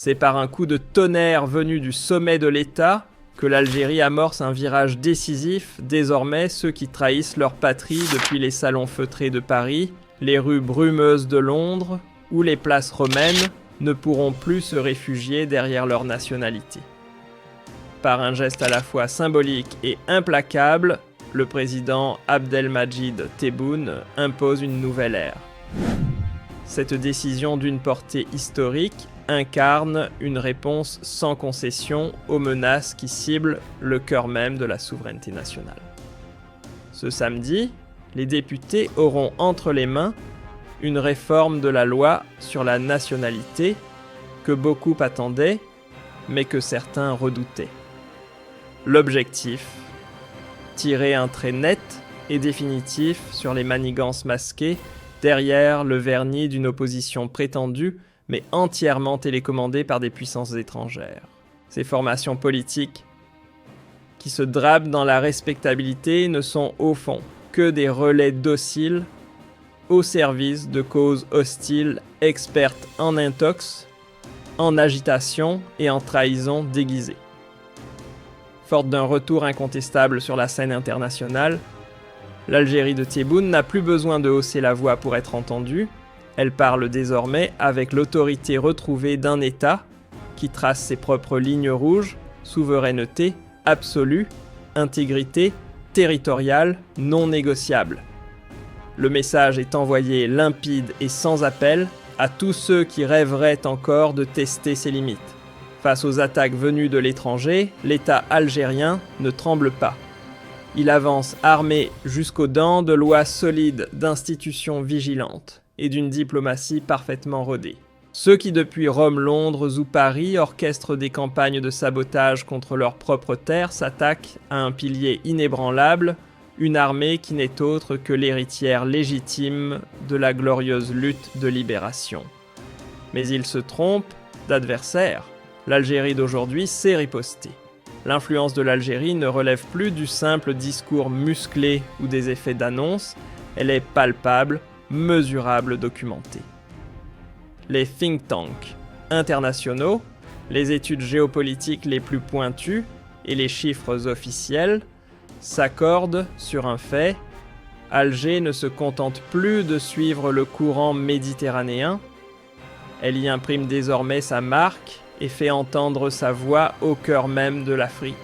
C'est par un coup de tonnerre venu du sommet de l'État que l'Algérie amorce un virage décisif. Désormais, ceux qui trahissent leur patrie depuis les salons feutrés de Paris, les rues brumeuses de Londres ou les places romaines ne pourront plus se réfugier derrière leur nationalité. Par un geste à la fois symbolique et implacable, le président Abdelmadjid Tebboune impose une nouvelle ère. Cette décision d'une portée historique incarne une réponse sans concession aux menaces qui ciblent le cœur même de la souveraineté nationale. Ce samedi, les députés auront entre les mains une réforme de la loi sur la nationalité que beaucoup attendaient, mais que certains redoutaient. L'objectif, tirer un trait net et définitif sur les manigances masquées derrière le vernis d'une opposition prétendue, mais entièrement télécommandée par des puissances étrangères. Ces formations politiques, qui se drapent dans la respectabilité, ne sont au fond que des relais dociles au service de causes hostiles expertes en intox, en agitation et en trahison déguisée. Forte d'un retour incontestable sur la scène internationale, l'Algérie de Tebboune n'a plus besoin de hausser la voix pour être entendue. Elle parle désormais avec l'autorité retrouvée d'un État qui trace ses propres lignes rouges, souveraineté absolue, intégrité territoriale non négociable. Le message est envoyé limpide et sans appel à tous ceux qui rêveraient encore de tester ses limites. Face aux attaques venues de l'étranger, l'État algérien ne tremble pas. Il avance armé jusqu'aux dents de lois solides, d'institutions vigilantes et d'une diplomatie parfaitement rodée. Ceux qui depuis Rome, Londres ou Paris orchestrent des campagnes de sabotage contre leur propre terre s'attaquent à un pilier inébranlable, une armée qui n'est autre que l'héritière légitime de la glorieuse lutte de libération. Mais ils se trompent d'adversaire. L'Algérie d'aujourd'hui sait riposter. L'influence de l'Algérie ne relève plus du simple discours musclé ou des effets d'annonce, elle est palpable, mesurable, documentée. Les think tanks internationaux, les études géopolitiques les plus pointues et les chiffres officiels s'accordent sur un fait: Alger ne se contente plus de suivre le courant méditerranéen, elle y imprime désormais sa marque et fait entendre sa voix au cœur même de l'Afrique.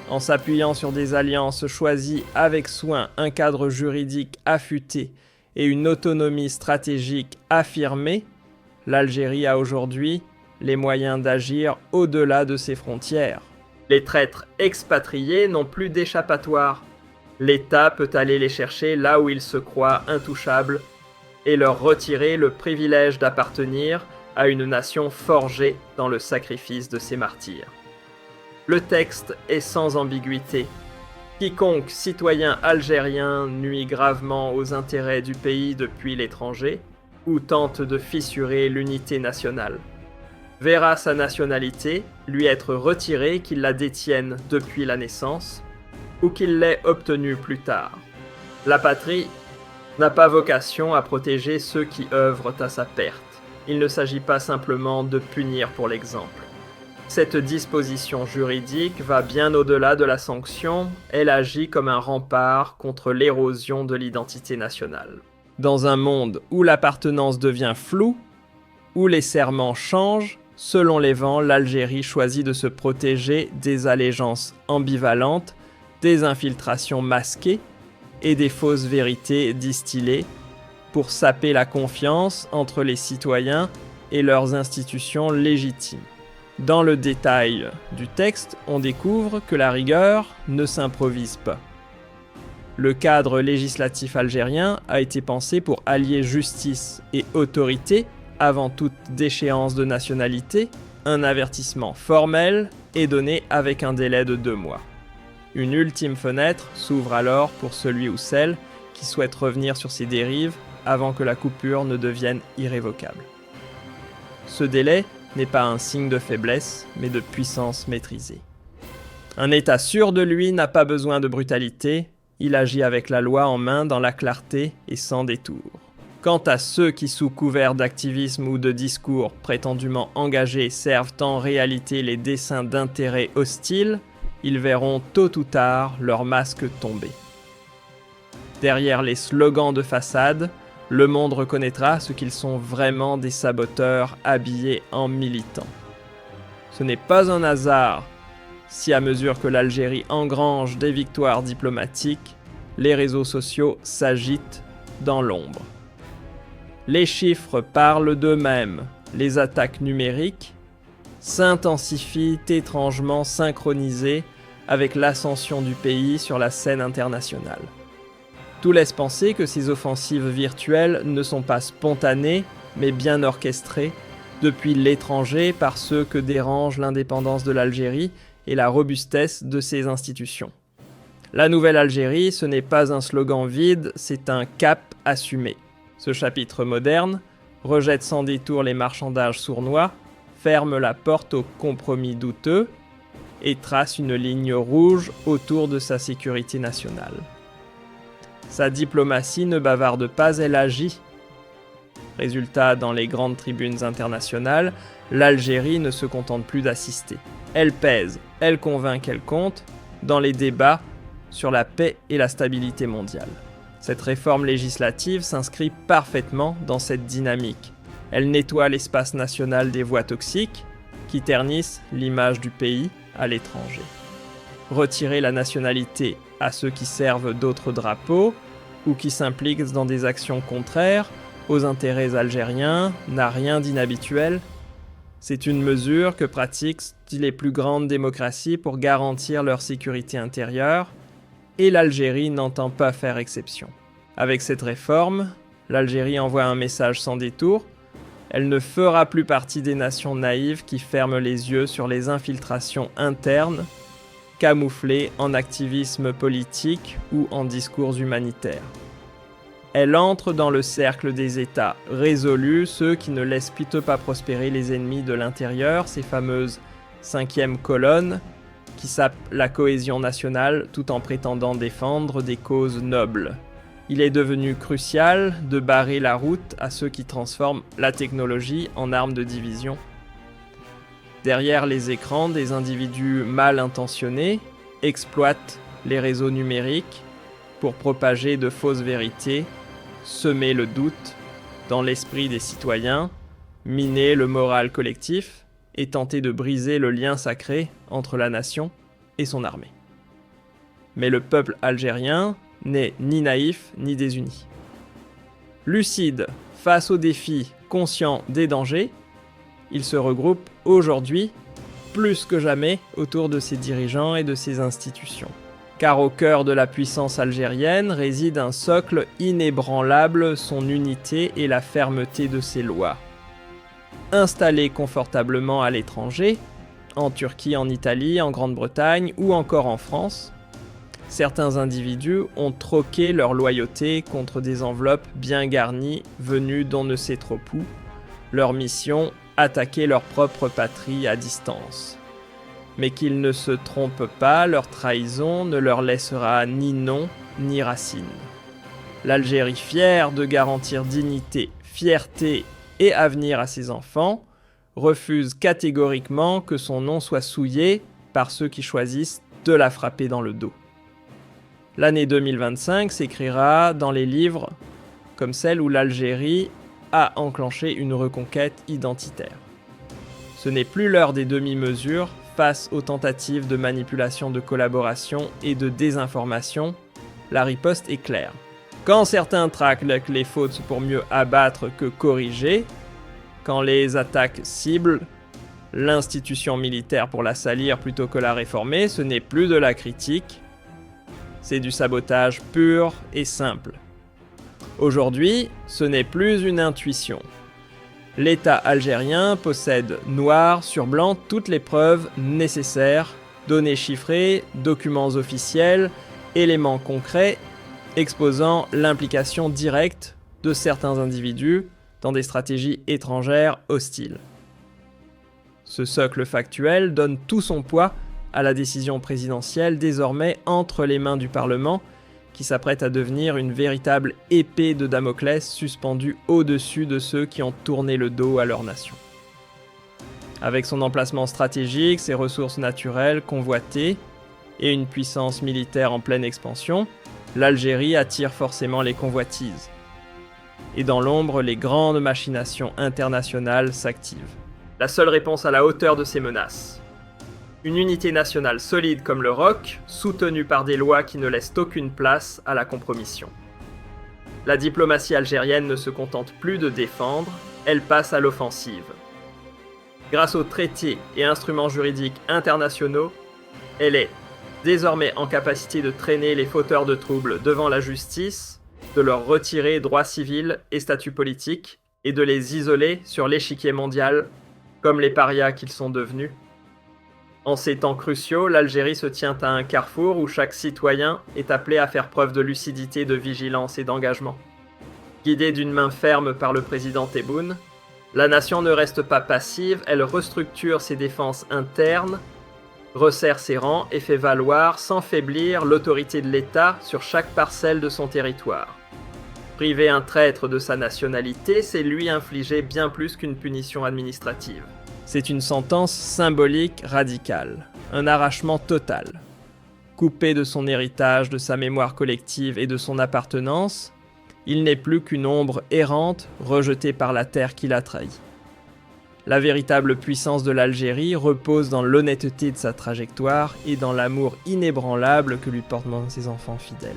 En s'appuyant sur des alliances choisies avec soin, un cadre juridique affûté et une autonomie stratégique affirmée, l'Algérie a aujourd'hui les moyens d'agir au-delà de ses frontières. Les traîtres expatriés n'ont plus d'échappatoire. L'État peut aller les chercher là où ils se croient intouchables et leur retirer le privilège d'appartenir à une nation forgée dans le sacrifice de ses martyrs. Le texte est sans ambiguïté. Quiconque citoyen algérien nuit gravement aux intérêts du pays depuis l'étranger ou tente de fissurer l'unité nationale verra sa nationalité lui être retirée, qu'il la détienne depuis la naissance ou qu'il l'ait obtenue plus tard. La patrie n'a pas vocation à protéger ceux qui œuvrent à sa perte. Il ne s'agit pas simplement de punir pour l'exemple. Cette disposition juridique va bien au-delà de la sanction, elle agit comme un rempart contre l'érosion de l'identité nationale. Dans un monde où l'appartenance devient floue, où les serments changent, selon les vents, l'Algérie choisit de se protéger des allégeances ambivalentes, des infiltrations masquées et des fausses vérités distillées, pour saper la confiance entre les citoyens et leurs institutions légitimes. Dans le détail du texte, on découvre que la rigueur ne s'improvise pas. Le cadre législatif algérien a été pensé pour allier justice et autorité avant toute déchéance de nationalité. Un avertissement formel est donné avec un délai de 2 mois. Une ultime fenêtre s'ouvre alors pour celui ou celle qui souhaite revenir sur ses dérives avant que la coupure ne devienne irrévocable. Ce délai n'est pas un signe de faiblesse, mais de puissance maîtrisée. Un État sûr de lui n'a pas besoin de brutalité, il agit avec la loi en main dans la clarté et sans détour. Quant à ceux qui, sous couvert d'activisme ou de discours prétendument engagés, servent en réalité les desseins d'intérêts hostiles, ils verront tôt ou tard leur masque tomber. Derrière les slogans de façade, le monde reconnaîtra ce qu'ils sont vraiment, des saboteurs habillés en militants. Ce n'est pas un hasard si, à mesure que l'Algérie engrange des victoires diplomatiques, les réseaux sociaux s'agitent dans l'ombre. Les chiffres parlent d'eux-mêmes. Les attaques numériques s'intensifient étrangement synchronisées avec l'ascension du pays sur la scène internationale. Tout laisse penser que ces offensives virtuelles ne sont pas spontanées, mais bien orchestrées depuis l'étranger par ceux que dérange l'indépendance de l'Algérie et la robustesse de ses institutions. La nouvelle Algérie, ce n'est pas un slogan vide, c'est un cap assumé. Ce chapitre moderne rejette sans détour les marchandages sournois, ferme la porte aux compromis douteux et trace une ligne rouge autour de sa sécurité nationale. Sa diplomatie ne bavarde pas, elle agit. Résultat, dans les grandes tribunes internationales, l'Algérie ne se contente plus d'assister. Elle pèse, elle convainc qu'elle compte dans les débats sur la paix et la stabilité mondiale. Cette réforme législative s'inscrit parfaitement dans cette dynamique. Elle nettoie l'espace national des voix toxiques qui ternissent l'image du pays à l'étranger. Retirer la nationalité à ceux qui servent d'autres drapeaux ou qui s'impliquent dans des actions contraires aux intérêts algériens n'a rien d'inhabituel. C'est une mesure que pratiquent les plus grandes démocraties pour garantir leur sécurité intérieure, et l'Algérie n'entend pas faire exception. Avec cette réforme, l'Algérie envoie un message sans détour. Elle ne fera plus partie des nations naïves qui ferment les yeux sur les infiltrations internes, camouflées en activisme politique ou en discours humanitaires. Elle entre dans le cercle des États résolus, ceux qui ne laissent plutôt pas prospérer les ennemis de l'intérieur, ces fameuses 5e colonnes, qui sapent la cohésion nationale tout en prétendant défendre des causes nobles. Il est devenu crucial de barrer la route à ceux qui transforment la technologie en arme de division. Derrière les écrans, des individus mal intentionnés exploitent les réseaux numériques pour propager de fausses vérités, semer le doute dans l'esprit des citoyens, miner le moral collectif et tenter de briser le lien sacré entre la nation et son armée. Mais le peuple algérien n'est ni naïf ni désuni. Lucide face aux défis, conscient des dangers, il se regroupe aujourd'hui plus que jamais autour de ses dirigeants et de ses institutions. Car au cœur de la puissance algérienne réside un socle inébranlable, son unité et la fermeté de ses lois. Installés confortablement à l'étranger, en Turquie, en Italie, en Grande-Bretagne ou encore en France, certains individus ont troqué leur loyauté contre des enveloppes bien garnies venues d'on ne sait trop où. Leur mission, attaquer leur propre patrie à distance. Mais qu'ils ne se trompent pas, leur trahison ne leur laissera ni nom ni racine. L'Algérie, fière de garantir dignité, fierté et avenir à ses enfants, refuse catégoriquement que son nom soit souillé par ceux qui choisissent de la frapper dans le dos. L'année 2025 s'écrira dans les livres comme celle où l'Algérie a enclenché une reconquête identitaire. Ce n'est plus l'heure des demi-mesures face aux tentatives de manipulation, de collaboration et de désinformation. La riposte est claire. Quand certains traquent les fautes pour mieux abattre que corriger, quand les attaques ciblent l'institution militaire pour la salir plutôt que la réformer, ce n'est plus de la critique, c'est du sabotage pur et simple. Aujourd'hui, ce n'est plus une intuition. L'État algérien possède noir sur blanc toutes les preuves nécessaires, données chiffrées, documents officiels, éléments concrets exposant l'implication directe de certains individus dans des stratégies étrangères hostiles. Ce socle factuel donne tout son poids à la décision présidentielle désormais entre les mains du Parlement qui s'apprête à devenir une véritable épée de Damoclès suspendue au-dessus de ceux qui ont tourné le dos à leur nation. Avec son emplacement stratégique, ses ressources naturelles convoitées et une puissance militaire en pleine expansion, l'Algérie attire forcément les convoitises. Et dans l'ombre, les grandes machinations internationales s'activent. La seule réponse à la hauteur de ces menaces. Une unité nationale solide comme le ROC, soutenue par des lois qui ne laissent aucune place à la compromission. La diplomatie algérienne ne se contente plus de défendre, elle passe à l'offensive. Grâce aux traités et instruments juridiques internationaux, elle est désormais en capacité de traîner les fauteurs de troubles devant la justice, de leur retirer droits civils et statuts politiques, et de les isoler sur l'échiquier mondial, comme les parias qu'ils sont devenus. En ces temps cruciaux, l'Algérie se tient à un carrefour où chaque citoyen est appelé à faire preuve de lucidité, de vigilance et d'engagement. Guidée d'une main ferme par le président Tebboune, la nation ne reste pas passive, elle restructure ses défenses internes, resserre ses rangs et fait valoir sans faiblir l'autorité de l'État sur chaque parcelle de son territoire. Priver un traître de sa nationalité, c'est lui infliger bien plus qu'une punition administrative. C'est une sentence symbolique radicale, un arrachement total. Coupé de son héritage, de sa mémoire collective et de son appartenance, il n'est plus qu'une ombre errante rejetée par la terre qui l'a trahi. La véritable puissance de l'Algérie repose dans l'honnêteté de sa trajectoire et dans l'amour inébranlable que lui portent ses enfants fidèles.